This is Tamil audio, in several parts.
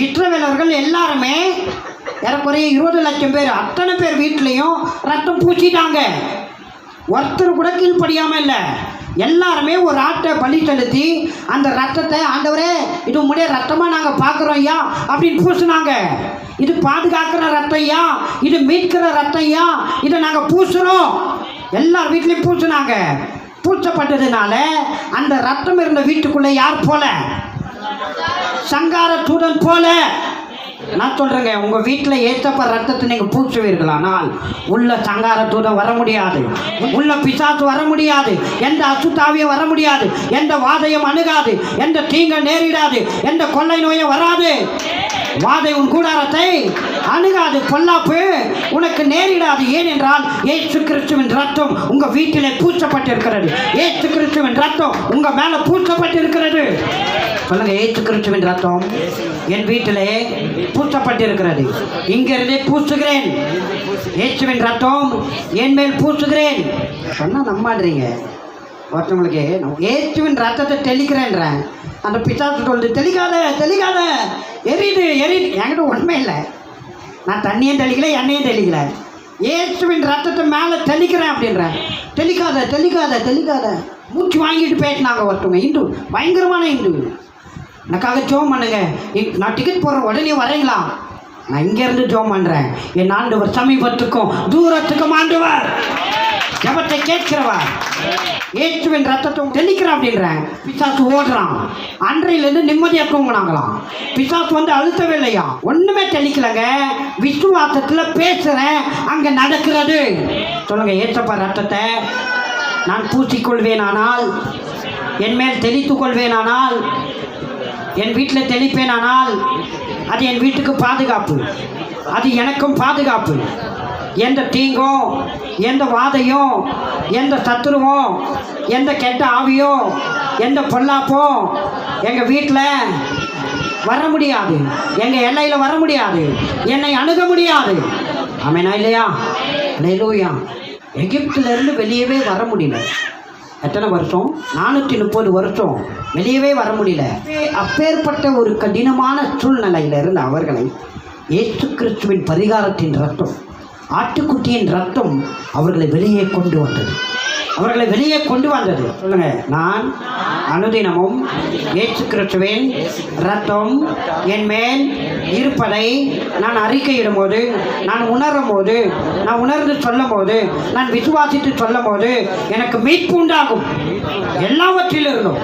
இஸ்ரவேலர்கள் எல்லாருமே ஏறக்குறைய 20 லட்சம் பேர், அத்தனை பேர் வீட்லேயும் ரத்தம் பூசிட்டாங்க. ஒருத்தர் கூட கீழ்ப்படியாமல் இல்லை. எல்லாருமே ஒரு ஆட்டை பலி செலுத்தி அந்த ரத்தத்தை, ஆண்டவரே இது உங்களுடைய ரத்தமாக நாங்கள் பார்க்குறோம் ஐயா அப்படின்னு பூசினாங்க. இது பாதுகாக்கிற ரத்தம் ஐயா, இது மீட்கிற ரத்தம் ஐயா, இதை நாங்கள் பூசுகிறோம். எல்லார் வீட்லேயும் பூசினாங்க. பூசப்பட்டதுனால அந்த ரத்தம் இருந்த வீட்டுக்குள்ளே யார் போல? சங்கார தூதன் போல. நான் சொல்கிறேங்க, உங்கள் வீட்டில் ஏற்றப்ப ரத்தத்தை நீங்கள் பூசுவீர்களானால் உள்ள சங்கார தூதன் வர முடியாது, உள்ள பிசாசு வர முடியாது, எந்த அசுத்தாவியும் வர முடியாது, எந்த வாதையும் அணுகாது, எந்த தீங்கும் நேரிடாது, எந்த கொள்ளை நோயும் வராது. வாதை உன் கூடாரத்தை அணுகாது, பொல்லாப்பு உனக்கு நேரிடாது. ஏனென்றால் இயேசு கிறிஸ்துவின் ரத்தம் உங்கள் வீட்டிலே பூசப்பட்டிருக்கிறது. இயேசு கிறிஸ்துவின் ரத்தம் உங்கள் மேலே பூசப்பட்டிருக்கிறது. சொல்லுங்க, இயேசு கிறிஸ்துவின் ரத்தம் என் வீட்டிலே பூசப்பட்டிருக்கிறது. இங்கிருந்தே பூசுகிறேன். இயேசுவின் ரத்தம் என் மேல் பூசுகிறேன் சொன்னால் நம்பாடுறீங்க. ஒருத்தவங்களுக்கு இயேசுவின் ரத்தத்தை தெளிக்கிறேன்றேன். அந்த பிசாசு சொல்லுது, தெளிக்காத தெளிக்காத, எரியுது எரியுது. என்கிட்ட உண்மை இல்லை, நான் தண்ணியும் தெளிக்கல எண்ணெயும் தெளிக்கல, இயேசுவின் ரத்தத்தை மேலே தெளிக்கிறேன் அப்படின்றேன். தெளிக்காத தெளிக்காத தெளிக்காத மூச்சு வாங்கிட்டு போயிட்டுனாங்க ஒருத்தவங்க. இந்து, பயங்கரமான இந்து. எனக்காக ஜோம் பண்ணுங்க, நான் டிக்கெட் போடுற உடனே வரீங்களா? நான் இங்கேருந்து ஜோம் பண்ணுறேன். என் ஆண்டவர் சமீபத்துக்கும் தூரத்துக்கும் ஆண்டவர் ஜபத்தை கேட்கிறவர். இயேசுவின் ரத்தத்தை தெளிக்கிறான் அப்படின்றேன். பிசாசு ஓடுறான். அன்றையிலேருந்து நிம்மதியாக தூங்கினாங்களாம். பிசாசு வந்து அழுத்தவே இல்லையா, ஒன்றுமே தெளிக்கலைங்க. விசுவாசத்தில் பேசுகிறேன், அங்கே நடக்கிறது. சொல்லுங்கள், ஏசப்பா ரத்தத்தை நான் பூசிக்கொள்வேனானால், என் மேல் தெளித்து கொள்வேனானால், என் வீட்டில் தெளிப்பேனானால் அது என் வீட்டுக்கு பாதுகாப்பு, அது எனக்கும் பாதுகாப்பு. எந்த தீங்கும், எந்த வாதையும், எந்த சத்துருவும், எந்த கெட்ட ஆவியோ, எந்த பொல்லாப்போ எங்கள் வீட்டில் வர முடியாது, எங்கள் எல்லையில் வர முடியாது, என்னை அணுக முடியாது. ஆமெனா இல்லையா? அல்லேலூயா. எகிப்திலிருந்து வெளியவே வர முடியல. எத்தனை வருஷம்? 430 வருஷம் வெளியவே வர முடியல. அப்பேற்பட்ட ஒரு கடினமான சூழ்நிலையில் இருந்த அவர்களை இயேசு கிறிஸ்துவின் பரிகாரத்தின் ரத்தம், ஆட்டுக்குட்டியின் ரத்தம் அவர்களை வெளியே கொண்டு வந்தது. அவர்களை வெளியே கொண்டு வந்தது. சொல்லுங்க, நான் அனுதினமும் இயேசு கிறிஸ்துவின் ரத்தம் என் மேல் இருப்பதை நான் அறிக்கையிடும் போது, நான் உணரும் போது, நான் உணர்ந்து சொல்லும் போது, நான் விசுவாசித்து சொல்லும் போது எனக்கு மீட்பு உண்டாகும். எல்லாவற்றில் இருந்தோம்,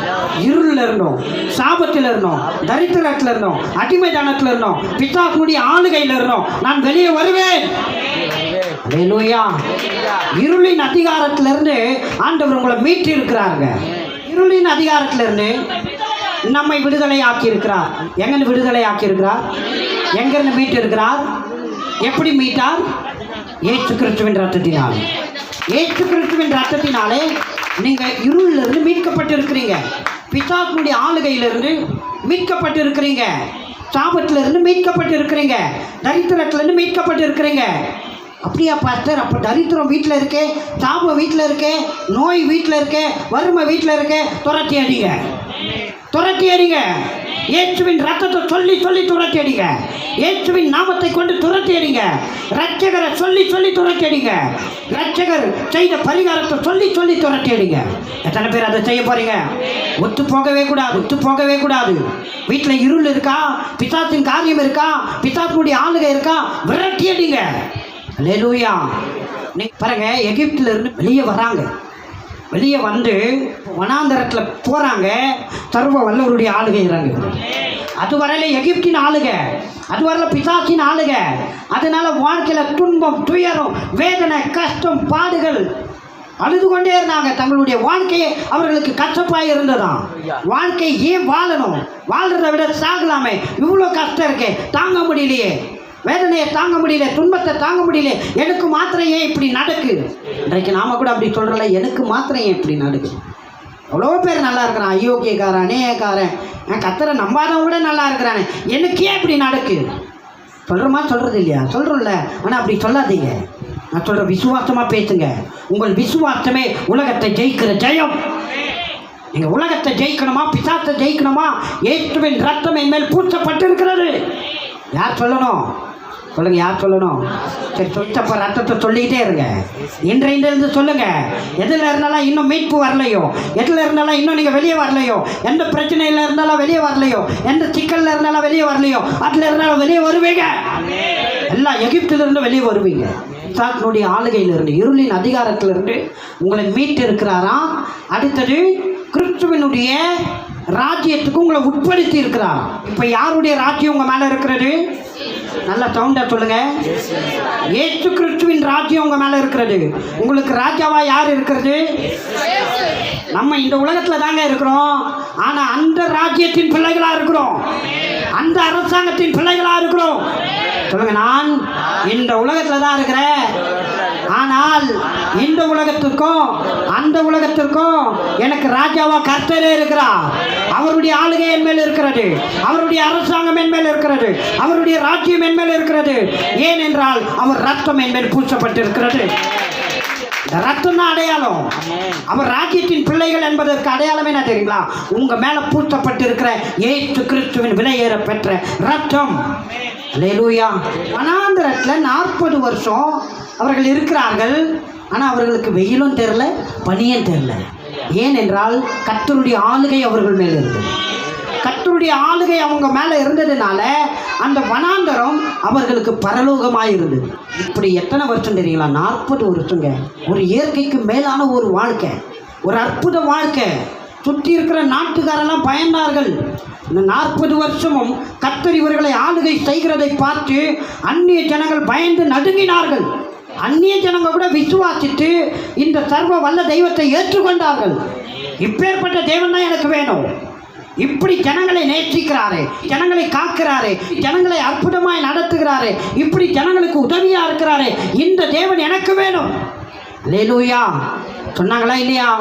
இருளில் இருந்தோம், சாபத்தில் இருந்தோம், தரித்திரத்தில் இருந்தோம், அடிமைதானத்தில் இருந்தோம், பிசாசுடைய ஆளுகையில் இருந்தோம், நான் வெளியே வருவேன். அல்லேலூயா. இருளின் அதிகாரத்திலிருந்து ஆண்டவர் உங்களை மீட்டு இருக்கிறாங்க. இருளின் அதிகாரத்திலிருந்து நம்மை விடுதலை ஆக்கி இருக்கிறார். எங்கிருந்து விடுதலை ஆக்கி இருக்கிறார்? எங்கிருந்து மீட்டு இருக்கிறார்? எப்படி மீட்டார்? இயேசு கிறிஸ்துவின் ரத்தத்தினாலே. இயேசு கிறிஸ்துவின் ரத்தத்தினாலே நீங்கள் இருளிலிருந்து மீட்கப்பட்டு இருக்கிறீங்க. பிசாசுடைய ஆளுகையிலிருந்து மீட்கப்பட்டு இருக்கிறீங்க. சாபத்திலிருந்து மீட்கப்பட்டு இருக்கிறீங்க. தரித்திரத்திலிருந்து மீட்கப்பட்டு இருக்கிறீங்க. அப்படியா பாஸ்டர்? அப்போ தரித்திரம் வீட்டில் இருக்கே, சாபம் வீட்டில் இருக்கே, நோய் வீட்டில் இருக்கே, வறுமை வீட்டில் இருக்கே, துரத்தி அடிங்க, துரத்தி அடிங்க. இயேசுவின் ரத்தத்தை சொல்லி சொல்லி துரத்தி அடிங்க. இயேசுவின் நாமத்தை கொண்டு துரத்தி அடிங்க. ரட்சகரை சொல்லி சொல்லி துரத்தி அடிங்க. ரட்சகர் செய்த பரிகாரத்தை சொல்லி சொல்லி துரத்தி அடிங்க. எத்தனை பேர் அதை செய்ய போறீங்க? ஒத்து போகவே கூடாது, ஒத்து போகவே கூடாது. வீட்டில் இருள் இருக்கா, பிசாசின் காரியம் இருக்கா, பிசாசுடைய ஆளுகை இருக்கா, விரட்டி அடிங்க. அல்லேலூயா. பாருங்க, எகிப்தில் இருந்து வெளியே வராங்க. வெளியே வந்து வனாந்தரத்தில் போகிறாங்க. சர்வ வல்லவருடைய ஆளுகை இறங்கு. அது வரையில எகிப்தின் ஆளுகை, அது வரையில பிசாசின் ஆளுகை. அதனால வாழ்க்கையில் துன்பம், துயரம், வேதனை, கஷ்டம், பாடுகள் அழுது கொண்டே இருந்தாங்க. தங்களுடைய வாழ்க்கையை அவர்களுக்கு கஷ்டப்பாக இருந்ததாம். வாழ்க்கை ஏன் வாழணும்? வாழ்றதை விட சாகலாமே, இவ்வளோ கஷ்டம் இருக்கே, தாங்க முடியலையே, வேதனையை தாங்க முடியல, துன்பத்தை தாங்க முடியல, எனக்கு மாத்திரம் ஏன் இப்படி நடக்கு? இன்றைக்கு நாம கூட அப்படி சொல்கிறல, எனக்கு மாத்திரம் ஏன் இப்படி நடக்கு? அவ்வளோ பேர் நல்லா இருக்கிறான், அயோக்கியக்காரன், அநேயக்காரன், கத்தரை நம்பாதவன் கூட நல்லா இருக்கிறானே, எனக்கு ஏன் இப்படி நடக்கு? சொல்கிறோமா? சொல்கிறது இல்லையா? சொல்கிறோம்ல. ஆனால் அப்படி சொல்லாதீங்க. நான் சொல்கிற விசுவாசமாக பேசுங்க. உங்கள் விசுவாசமே உலகத்தை ஜெயிக்கிற ஜெயம். நீங்கள் உலகத்தை ஜெயிக்கணுமா, பிசாசை ஜெயிக்கணுமா? இயேசுவின் ரத்தம் என் மேல் பூசப்பட்டிருக்கிறது. யார் சொல்லணும்? சொல்லுங்க, யார் சொல்லணும்? சரி, சொச்சப்ப ரத்தத்தை சொல்லிக்கிட்டே இருங்க. இன்றையிலிருந்து சொல்லுங்க. எதில் இருந்தாலும் இன்னும் மீட்பு வரலையோ, எதில் இருந்தாலும் இன்னும் நீங்கள் வெளியே வரலையோ, எந்த பிரச்சனையில் இருந்தாலும் வெளியே வரலையோ, எந்த சிக்கலில் இருந்தாலும் வெளியே வரலையோ, அதில் இருந்தாலும் வெளியே வருவீங்க. எல்லாம் எகிப்திலிருந்து வெளியே வருவீங்க. பிசாசினுடைய ஆளுகையிலிருந்து, இருளின் அதிகாரத்திலிருந்து உங்களை மீட்டு இருக்கிறாராம். அடுத்தது கிறிஸ்துவனுடைய ராஜ்யத்துக்கு உங்களை உட்படுத்தி இருக்கிறாராம். இப்போ யாருடைய ராஜ்யம் உங்கள் மேலே இருக்கிறது? நல்ல சவுண்டா சொல்லுங்க. இயேசு கிறிஸ்துவின் ராஜ்யம் உங்க மேல இருக்கிறது. உங்களுக்கு ராஜாவா யார் இருக்கிறது? நம்ம இந்த உலகத்துல தாங்க இருக்கிறோம். ஆனா அந்த ராஜ்யத்தின் பிள்ளைகளா இருக்கிறோம், அந்த அரசாங்கத்தின் பிள்ளைகளா இருக்கிறோம். சொல்லுங்க, நான் இந்த உலகத்துல தான் இருக்கிறேன். ஆனால் இந்த உலகத்திற்கும் அந்த உலகத்திற்கும் எனக்கு ராஜாவா கர்த்தரே இருக்கிறார். அவருடைய ஆளுகை என் மேல் இருக்கிறது, அவருடைய அரசாங்கம் என் மேல் இருக்கிறது, அவருடைய ராஜ்யம் என் மேல் இருக்கிறது. ஏனென்றால் அவர் ரத்தம் என் மேல் பூசப்பட்டிருக்கிறது. இந்த ரத்தம் தான் அடையாளம். அவர் ராஜ்யத்தின் பிள்ளைகள் என்பதற்கு அடையாளமே என்ன தெரியுங்களா? உங்க மேல பூசப்பட்டிருக்கிற இயேசு கிறிஸ்துவின் விலையேற பெற்ற ரத்தம். அல்லேலூயா. வனாந்திரத்தில் 40 வருஷம் அவர்கள் இருக்கிறார்கள். ஆனால் அவர்களுக்கு வெயிலும் தெரில, பனியும் தெரில. ஏனென்றால் கர்த்தருடைய ஆளுகை அவர்கள் மேலே இருந்தது. கர்த்தருடைய ஆளுகை அவங்க மேலே இருந்ததுனால அந்த வனாந்தரம் அவர்களுக்கு பரலோகமாக இருந்தது. இப்படி எத்தனை வருஷம் தெரியுங்களா? 40 வருஷங்க. ஒரு இயற்கைக்கு மேலான ஒரு வாழ்க்கை, ஒரு அற்புத வாழ்க்கை. சுற்றி இருக்கிற நாட்டுக்காரெல்லாம் பயந்தார்கள். இந்த 40 வருஷமும் கர்த்தர் இவர்களை ஆளுகை செய்கிறதை பார்த்து அந்நிய ஜனங்கள் பயந்து நடுங்கினார்கள். அந்நிய ஜனங்கள் கூட விசுவாசித்து இந்த சர்வ வல்ல தெய்வத்தை ஏற்றுக்கொண்டார்கள். இப்பேற்பட்ட தேவன் தான் எனக்கு வேணும். இப்படி ஜனங்களை நேசிக்கிறாரே, ஜனங்களை காக்கிறாரே, ஜனங்களை அற்புதமாய் நடத்துகிறாரே, இப்படி ஜனங்களுக்கு உதவியா இருக்கிறாரே, இந்த தேவன் எனக்கு வேணும். அல்லேலூயா. சொன்னாங்களா இல்லையா?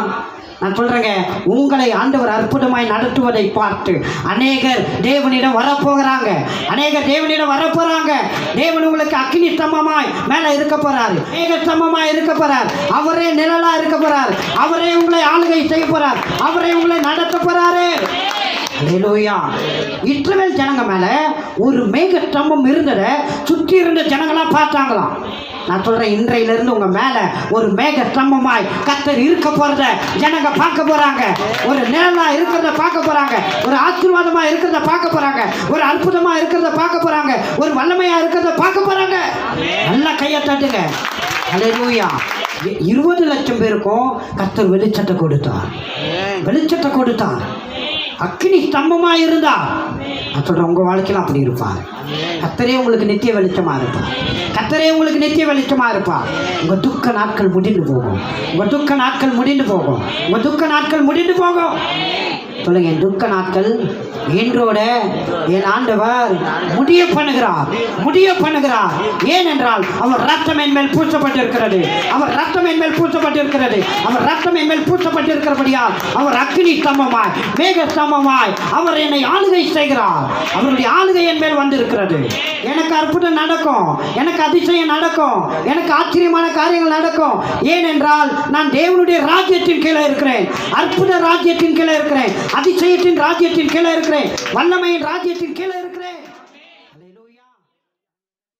நான் சொல்றேங்க, உங்களை ஆண்டவர் அற்புதமாய் நடத்துவதை பார்த்து அநேகர் தேவனிடம் வரப்போகிறாங்க, அநேகர் தேவனிடம் வரப்போறாங்க. தேவன் உங்களுக்கு அக்கினி ஸ்தம்பமாய் மேலே இருக்க போறாரு, மேக ஸ்தம்பமாய் இருக்க போறார், அவரே நிழலா இருக்க போறார், அவரே உங்களை ஆளுகை செய்ய போறார், அவரே உங்களை நடத்த போறாரு. அல்லேலூயா. இஸ்ரவேல் ஜனங்க மேல ஒரு மேக ஸ்தம்பம் இருந்ததை சுற்றி இருந்த ஜனங்களா பார்த்தாங்களாம். நான் சொல்றேன், இன்றையிலிருந்து உங்க மேல ஒரு மேக ஸ்தம்பமாய் கர்த்தர் இருக்க போறத ஜனங்க பார்க்க போறாங்க. ஒரு நிழலா இருக்கிறத பார்க்க போறாங்க, ஒரு ஆசீர்வாதமா இருக்கிறத பார்க்க போறாங்க, ஒரு அற்புதமா இருக்கிறத பார்க்க போறாங்க, ஒரு வல்லமையா இருக்கிறத பார்க்க போறாங்க. நல்லா கையை தட்டுங்க. அல்லேலூயா. 20 லட்சம் பேருக்கும் கர்த்தர் வெளிச்சத்தை கொடுத்தார், வெளிச்சத்தை கொடுத்தார். அக்கினி ஸ்தம்பமாக இருந்தா நான் சொல்கிறேன், உங்கள் வாழ்க்கையில் அப்படி இருப்பார். கர்த்தரே உங்களுக்கு நித்திய வெளிச்சமாக இருப்பார். கர்த்தரே உங்களுக்கு நித்திய வெளிச்சமாக இருப்பார். உங்கள் துக்க நாட்கள் முடிந்து போகும், உங்கள் துக்க நாட்கள் முடிந்து போகும், உங்கள் துக்க நாட்கள் முடிந்து போகும். சொல்லுங்க, என் துக்க நாட்கள் இன்றோட என் ஆண்டவர் முடிய பண்ணுகிறார், முடிய பண்ணுகிறார். ஏனென்றால் அவர் ரத்தம் என் மேல் பூசப்பட்டிருக்கிறது, அவர் ரத்தம் என் மேல் பூசப்பட்டிருக்கிறது, அவர் ரத்தம் என் மேல் பூசப்பட்டிருக்கிறபடியால் அவர் அக்கினி ஸ்தம்பமாய் மேக ஸ்தம்பமாய் அவர் என்னை ஆளுகை செய்கிறார். அவருடைய ஆளுகை என் மேல் வந்திருக்கிறது. எனக்கு அற்புதம் நடக்கும், எனக்கு அதிசயம் நடக்கும், எனக்கு ஆச்சரியமான காரியங்கள் நடக்கும். ஏனென்றால் நான் தேவனுடைய ராஜ்யத்தின் கீழே இருக்கிறேன், அற்புத ராஜ்யத்தின் கீழே இருக்கிறேன், அதிசயத்தின் ராஜ்யத்தின் கீழே இருக்கிறேன், வல்லமையின் ராஜ்யத்தின் கீழே